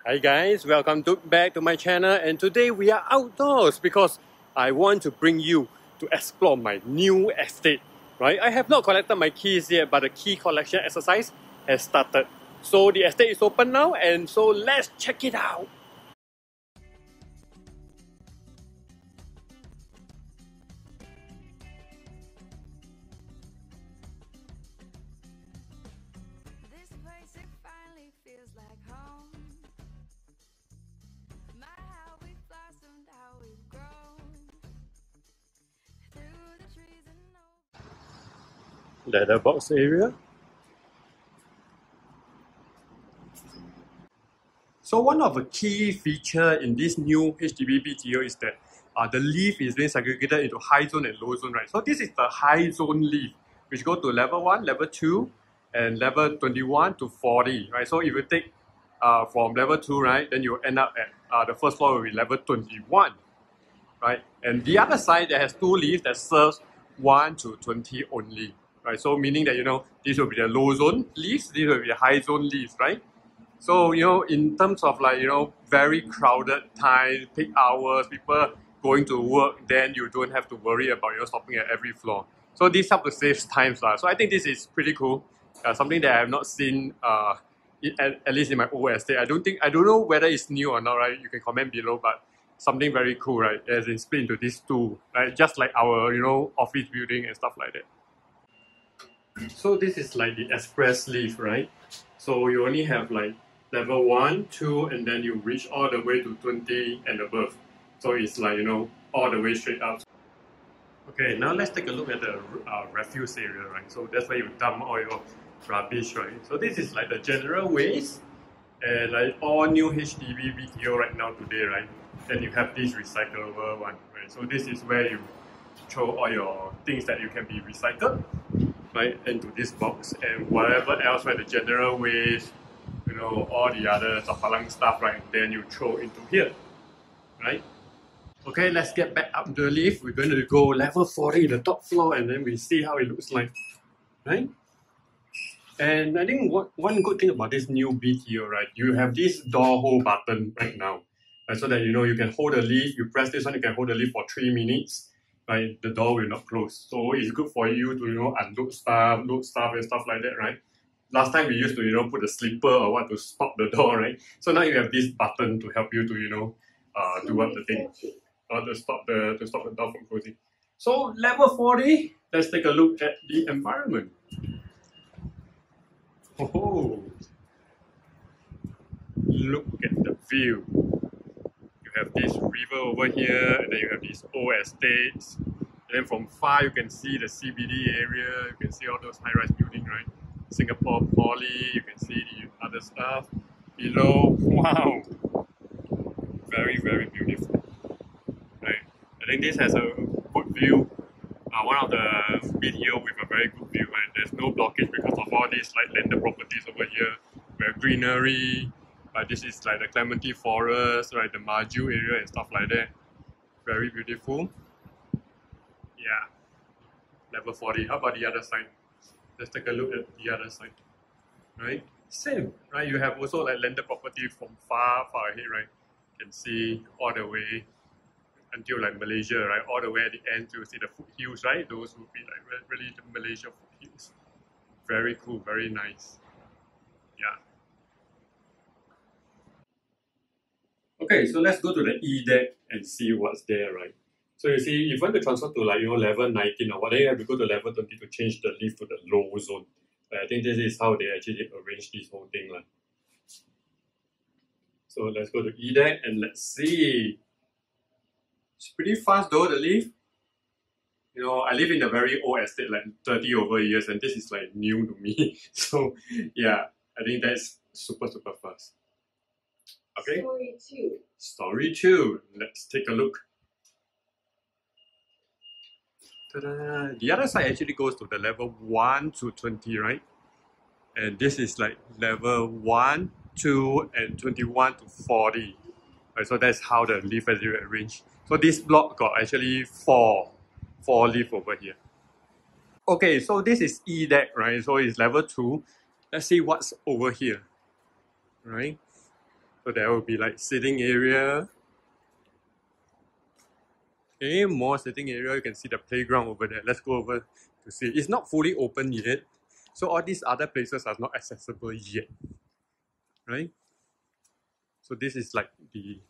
Hi guys, welcome back to my channel, and today we are outdoors because I want to bring you to explore my new estate. Right? I have not collected my keys yet, but the key collection exercise has started. So the estate is open now, and so let's check it out. This place, it finally feels like home. My, how we've blossomed, how we've grown. Through the trees and over. Letterbox area. So one of the key feature in this new HDB BTO is that the leaf is being segregated into high zone and low zone, right? So this is the high zone leaf, which go to level 1, level 2, and level 21 to 40, right? So if you take from level 2, right, then you end up at the first floor will be level 21, right? And the other side that has two leaves that serves 1 to 20 only, right? So meaning that, this will be the low zone leaves, this will be the high zone leaves, right? So, in terms of very crowded time, peak hours, people going to work, then you don't have to worry about stopping at every floor. So this helps to save time. So I think this is pretty cool. Something that I have not seen, at least in my old estate. I don't know whether it's new or not, right? You can comment below, but something very cool, right? As in split into these two, right? Just like our, office building and stuff like that. So this is like the express lift, right? So you only have like level 1, 2, and then you reach all the way to 20 and above. So it's like, all the way straight up. Okay, now let's take a look at the refuse area, right? So that's where you dump all your rubbish, right? So this is like the general waste, and like all new HDB BTO right now today, right? Then you have this recyclable one, right? So this is where you throw all your things that you can be recycled, right, into this box, and whatever else, right, the general waste, all the other zapalang stuff, right, then you throw into here, right? Okay, let's get back up the lift. We're going to go level 40, the top floor, and then we see how it looks like, right? And I think one good thing about this new BTO, right, you have this door hold button right now, right, so that you can hold the lift. You press this one, you can hold the lift for 3 minutes, right? The door will not close. So it's good for you to unload stuff, load stuff and stuff like that, right? Last time we used to put a slipper or what to stop the door, right? So now you have this button to help you to do up the thing, or to stop the door from closing. So level 40, let's take a look at the environment. Oh, look at the view. You have this river over here, and then you have these old estates. And then from far, you can see the CBD area. You can see all those high-rise buildings, right? Singapore Poly. You can see the other stuff below. Wow, very, very beautiful. Right. I think this has a good view. One of the BTO with a very good view, and there's no blockage because of all these like landed properties over here. We have greenery. This is like the Clementi Forest, right? The Maju area and stuff like that. Very beautiful. Yeah. Level 40. How about the other side? Let's take a look at the other side. Right? Same. Right? You have also like landed property from far, far ahead, right? You can see all the way until like Malaysia, right? All the way at the end to see the foothills, right? Those would be like really the Malaysia foothills. Very cool, very nice. Yeah. Okay, so let's go to the E deck and see what's there, right? So you see, if you want to transfer to like level 19 or whatever, you have to go to level 20 to change the lift to the low zone. I think this is how they actually arrange this whole thing, like. So let's go to E deck and let's see. It's pretty fast though, the lift. I live in a very old estate, like 30 over years, and this is like new to me. So yeah, I think that's super, super fast. Okay. Story 2. Story 2. Let's take a look. Ta-da. The other side actually goes to the level 1 to 20, right? And this is like level 1, 2, and 21 to 40. Right, so that's how the lift is arranged. So this block got actually four lift over here. Okay, so this is E deck, right? So it's level 2. Let's see what's over here, right? So there will be like sitting area. Okay, more sitting area. You can see the playground over there. Let's go over to see. It's not fully open yet. So all these other places are not accessible yet. Right? So this is like the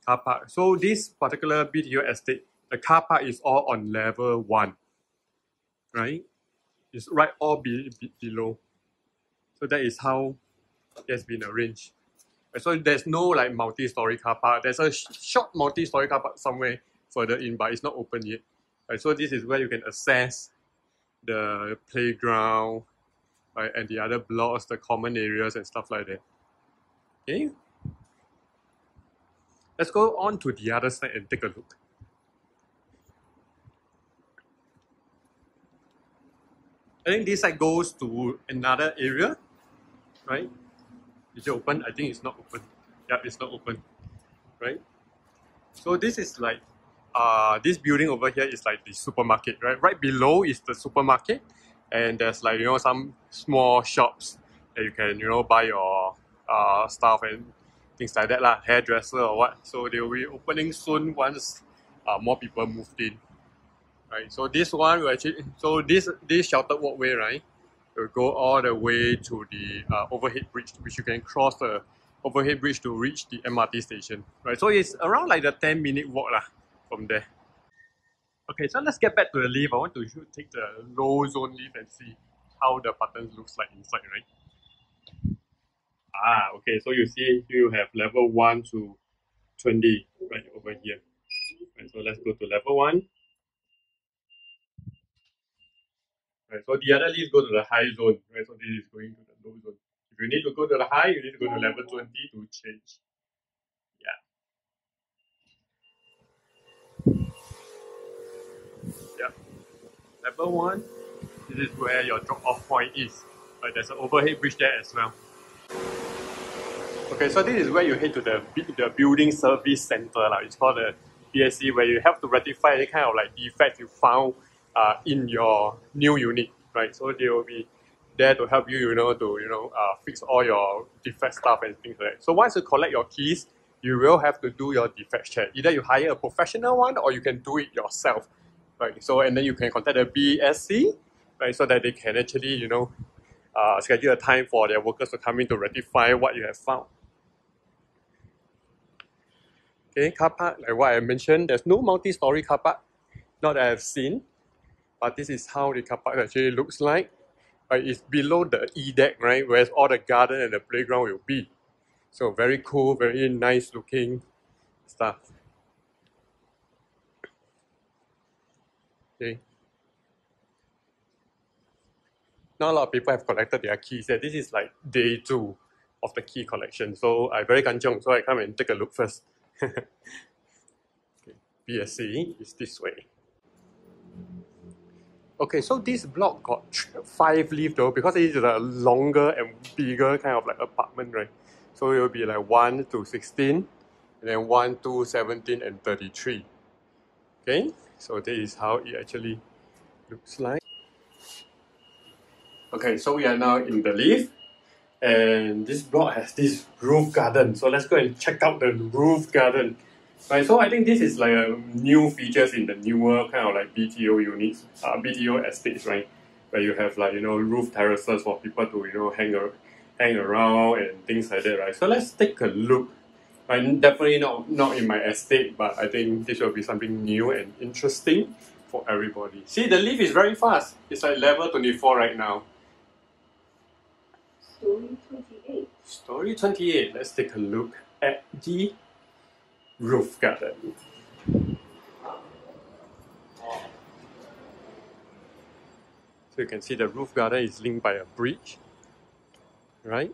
car park. So this particular BTO estate, the car park is all on level 1. Right? It's right all below. So that is how it has been arranged. So there's no like multi-story car park. There's a short multi-story car park somewhere further in, but it's not open yet. Right, so this is where you can access the playground, right, and the other blocks, the common areas and stuff like that. Okay. Let's go on to the other side and take a look. I think this side goes to another area, right? Is it open? I think it's not open. Yeah, it's not open, right? So this is like, this building over here is like the supermarket, right? Right below is the supermarket, and there's like, you know, some small shops that you can, you know, buy your stuff and things like that lah, hairdresser or what. So they will be opening soon once more people moved in, right? So this one will actually, so this sheltered walkway, right, will go all the way to the overhead bridge, which you can cross the overhead bridge to reach the MRT station, right? So it's around like the 10-minute walk lah from there. Okay, so let's get back to the lift. I want to take the low zone lift and see how the buttons looks like inside, right? Okay, so you see you have level 1 to 20 right over here. Right, so let's go to level 1. Right, so the other lift go to the high zone, right? So this is going to the low zone. If you need to go to the high, you need to go to level 20 to change. Yeah. Level 1, this is where your drop-off point is. Right, there's an overhead bridge there as well. Okay, so this is where you head to the building service center. It's called the BSC, where you have to rectify any kind of like defects you found in your new unit, right? So they will be there to help you, fix all your defect stuff and things like that. So once you collect your keys, you will have to do your defect check. Either you hire a professional one or you can do it yourself, right? So and then you can contact the BSC, right, so that they can actually, schedule a time for their workers to come in to rectify what you have found. Okay, car park, like what I mentioned, there's no multi-story car park, not that I've seen, but this is how the car park actually looks like. It's below the E-deck, right, where all the garden and the playground will be. So very cool, very nice looking stuff. Okay. Now a lot of people have collected their keys. This is like day 2 of the key collection. So I very kanchiong, so I come and take a look first. Okay. BSC is this way. Okay, so this block got 5 lifts though, because it is a longer and bigger kind of like apartment, right? So it will be like 1 to 16, and then 1 to 17 and 33. Okay, so this is how it actually looks like. Okay, so we are now in the lift, and this block has this roof garden. So let's go and check out the roof garden. Right, so I think this is like a new features in the newer kind of like BTO units, BTO estates, right? Where you have like, roof terraces for people to, hang around and things like that, right? So let's take a look. Right, definitely not in my estate, but I think this will be something new and interesting for everybody. See, the lift is very fast. It's like level 24 right now. Story 28. Story 28. Let's take a look at the roof garden. So you can see the roof garden is linked by a bridge, right?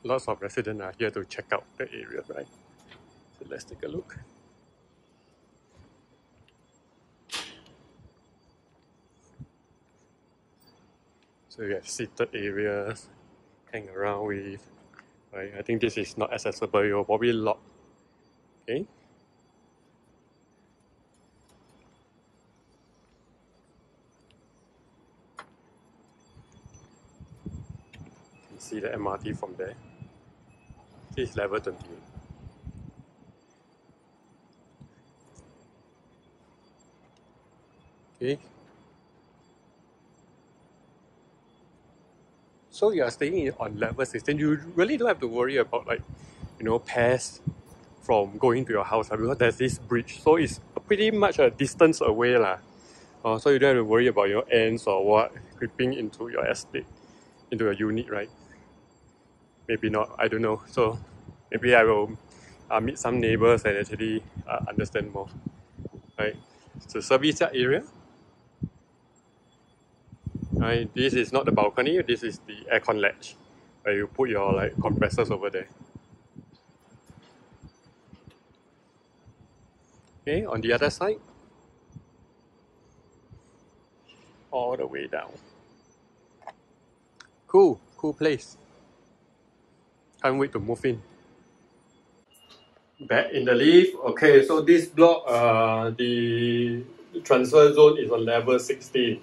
Lots of residents are here to check out the area, right? So let's take a look. So you have seated areas, hang around with, right? I think this is not accessible, you're probably locked. Okay. see the MRT from there. This is level 28. Okay. So you are staying on level 16. You really don't have to worry about pests from going to your house because there's this bridge. So it's pretty much a distance away lah. So you don't have to worry about your ants or what creeping into your estate, into your unit, right? Maybe not, I don't know. So maybe I will meet some neighbors and actually understand more. Right? So service yard area. Right, this is not the balcony, this is the aircon latch where you put your compressors over there. Okay, on the other side, all the way down. Cool place. Can't wait to move in. Back in the lift. Okay, so this block, the transfer zone is on level 16.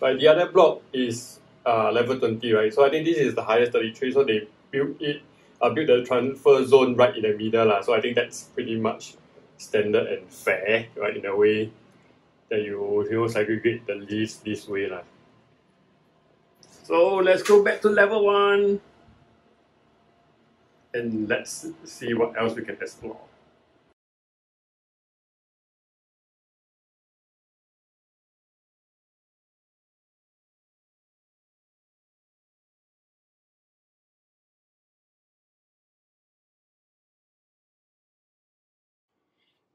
But the other block is level 20, right? So I think this is the highest 33, so they built the transfer zone right in the middle lah. So I think that's pretty much standard and fair, right? In a way that you segregate the lifts this way lah. So let's go back to level 1 and let's see what else we can explore.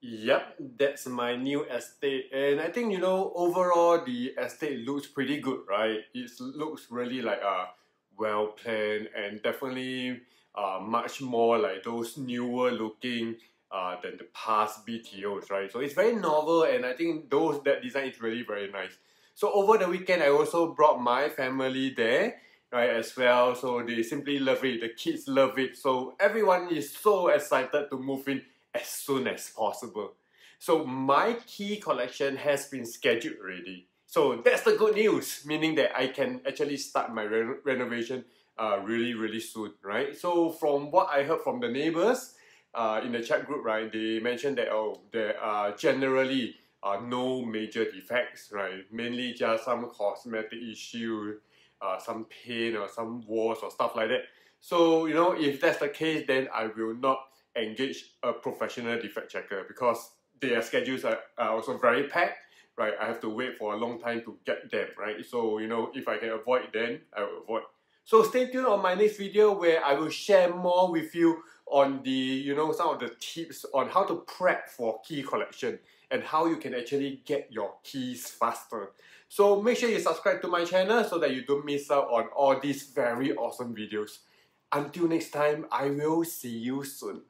Yep, that's my new estate, and I think overall the estate looks pretty good, right? It looks really well planned and definitely much more like those newer looking than the past BTOs, right? So it's very novel, and I think that design is really very nice. So over the weekend, I also brought my family there, right, as well. So they simply love it. The kids love it. So everyone is so excited to move in as soon as possible. So my key collection has been scheduled already. So that's the good news, meaning that I can actually start my renovation really soon, right? So from what I heard from the neighbors in the chat group, right, they mentioned that there are generally no major defects, right? Mainly just some cosmetic issue, some paint or some walls or stuff like that. So if that's the case, then I will not engage a professional defect checker because their schedules are also very packed, right? I have to wait for a long time to get them, right? So if I can avoid, then I will avoid. So stay tuned on my next video where I will share more with you on the some of the tips on how to prep for key collection and how you can actually get your keys faster. So make sure you subscribe to my channel so that you don't miss out on all these very awesome videos. Until next time, I will see you soon.